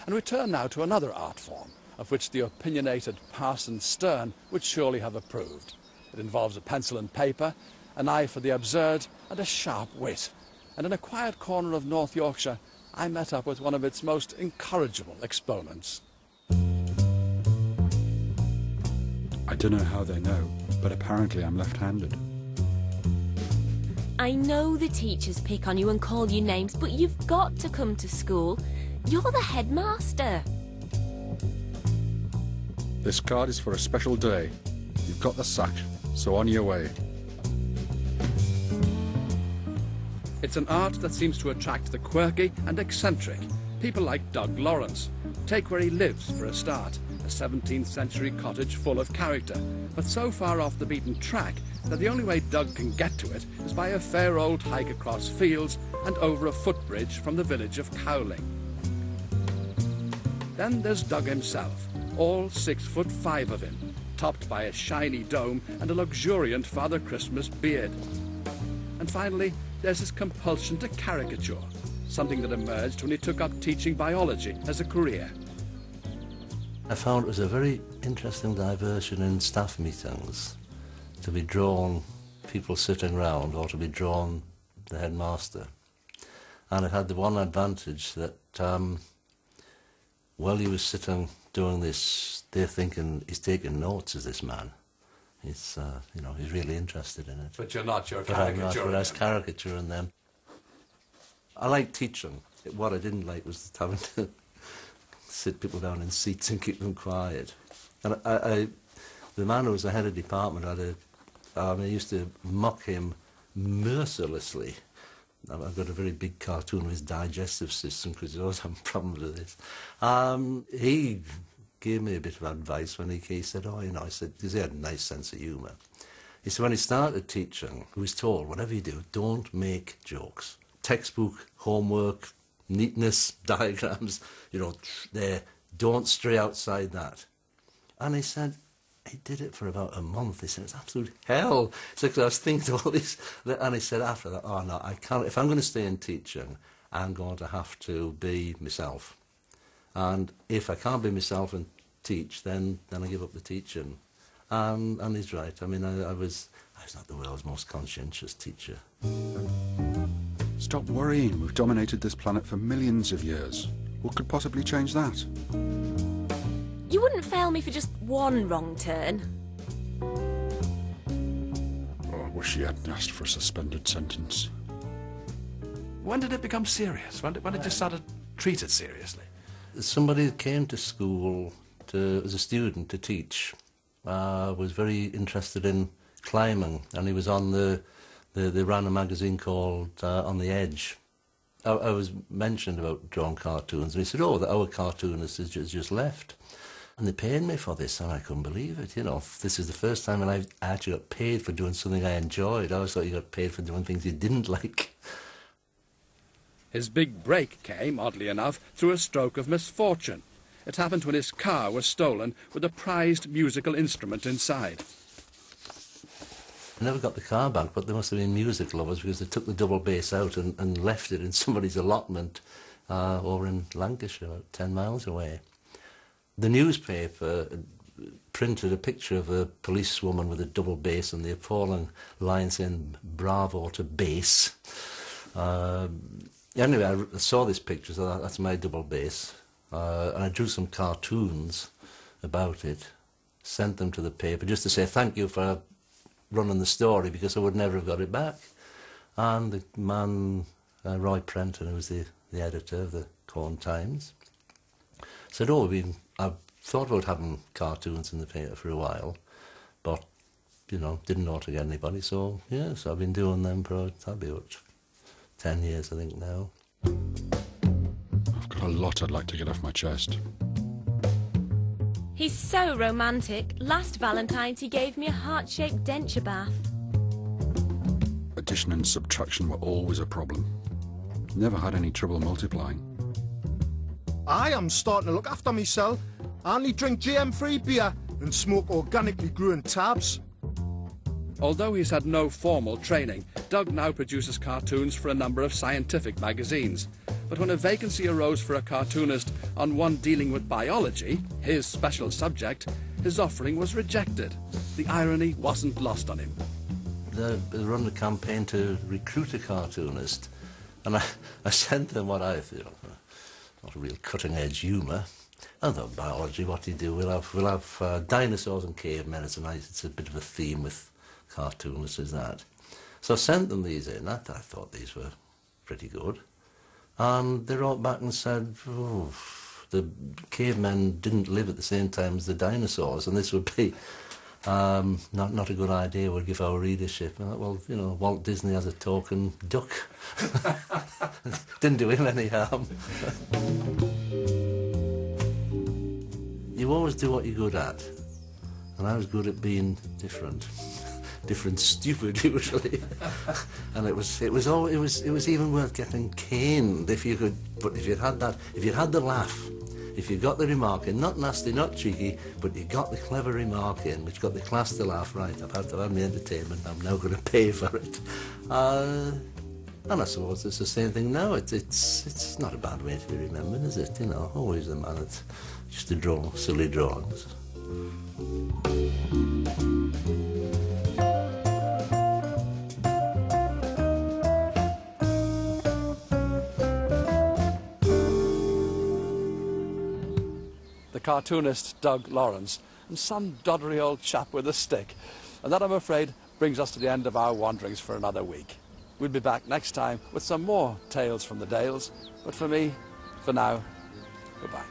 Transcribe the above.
and return now to another art form, of which the opinionated Parson Stern would surely have approved. It involves a pencil and paper, an eye for the absurd, and a sharp wit. And in a quiet corner of North Yorkshire, I met up with one of its most incorrigible exponents. I don't know how they know, but apparently I'm left-handed. I know the teachers pick on you and call you names, but you've got to come to school. You're the headmaster. This card is for a special day. You've got the sack, so on your way. It's an art that seems to attract the quirky and eccentric. People like Doug Lawrence. Take where he lives for a start. A 17th century cottage full of character, but so far off the beaten track that the only way Doug can get to it is by a fair old hike across fields and over a footbridge from the village of Cowling. Then there's Doug himself, all 6'5" of him, topped by a shiny dome and a luxuriant Father Christmas beard. And finally, there's his compulsion to caricature, something that emerged when he took up teaching biology as a career. I found it was a very interesting diversion in staff meetings to be drawn people sitting round or to be drawn the headmaster. And it had the one advantage that while he was sitting doing this, they're thinking he's taking notes, is this man. He's, you know, he's really interested in it. But you're not, you're caricaturing. caricaturing. But I was caricaturing them. I liked teaching. What I didn't like was having to sit people down in seats and keep them quiet. And the man who was the head of department I used to mock him mercilessly. I've got a very big cartoon of his digestive system because he always having problems with this. He gave me a bit of advice when he said, oh, you know, I said, because he had a nice sense of humour. He said when he started teaching, he was told, whatever you do, don't make jokes. Textbook, homework, neatness, diagrams, you know, there, don't stray outside that. And he said, he did it for about a month. He said, it's absolute hell. So I was thinking all this, and he said after that, oh no, I can't, if I'm going to stay in teaching, I'm going to have to be myself. And if I can't be myself and teach, then I give up the teaching. And he's right. I mean, I was not the world's most conscientious teacher. Stop worrying. We've dominated this planet for millions of years. What could possibly change that? You wouldn't fail me for just one wrong turn. Oh, I wish you hadn't asked for a suspended sentence. When did it become serious? When did you start to treat it seriously? Somebody that came to school as a student to teach was very interested in climbing, and he was on they ran a magazine called On the Edge. I was mentioned about drawing cartoons, and he said, oh, our cartoonist has just left. And they paid me for this, and I couldn't believe it. You know, this is the first time I actually got paid for doing something I enjoyed. I always thought you got paid for doing things you didn't like. His big break came, oddly enough, through a stroke of misfortune. It happened when his car was stolen with a prized musical instrument inside. I never got the car back, but there must have been music lovers because they took the double bass out and left it in somebody's allotment over in Lancashire, about 10 miles away. The newspaper printed a picture of a policewoman with a double bass and the appalling line saying, bravo to bass. Anyway, I saw this picture, so that's my double bass. And I drew some cartoons about it, sent them to the paper just to say thank you for running the story because I would never have got it back. And the man, Roy Prenton, who was the editor of the Corn Times, said, oh, I've thought about having cartoons in the paper for a while, but, you know, didn't know to get anybody, so, yeah, so I've been doing them for, that'll be about 10 years, I think, now. I've got a lot I'd like to get off my chest. He's so romantic. Last Valentine's he gave me a heart-shaped denture bath. Addition and subtraction were always a problem. Never had any trouble multiplying. I am starting to look after myself. I only drink GM-free beer and smoke organically growing tabs. Although he's had no formal training, Doug now produces cartoons for a number of scientific magazines. but when a vacancy arose for a cartoonist on one dealing with biology, his special subject, his offering was rejected. The irony wasn't lost on him. They run a campaign to recruit a cartoonist, and I sent them what I feel, not a real cutting-edge humour. I thought, biology, what do you do? We'll have dinosaurs and cavemen. It's a bit of a theme with cartoonists, is that. So I sent them these in. I thought these were pretty good. And they wrote back and said, oh, the cavemen didn't live at the same time as the dinosaurs, and this would be not a good idea, would give our readership. And I thought, well, you know, Walt Disney has a talking duck. Didn't do him any harm. You always do what you're good at, and I was good at being different. Different stupid usually, and it was even worth getting caned if you could. But if you had the laugh, if you got the remark in, not nasty, not cheeky, but you got the clever remark in, which got the class to laugh. Right, I've had my entertainment. I'm now going to pay for it. And I suppose it's the same thing now. It's not a bad way to be remembered, is it? You know, always the man that used to draw silly drawings. The cartoonist Doug Lawrence, and some doddery old chap with a stick. And that, I'm afraid, brings us to the end of our wanderings for another week. We'll be back next time with some more tales from the Dales, but for me, for now, goodbye.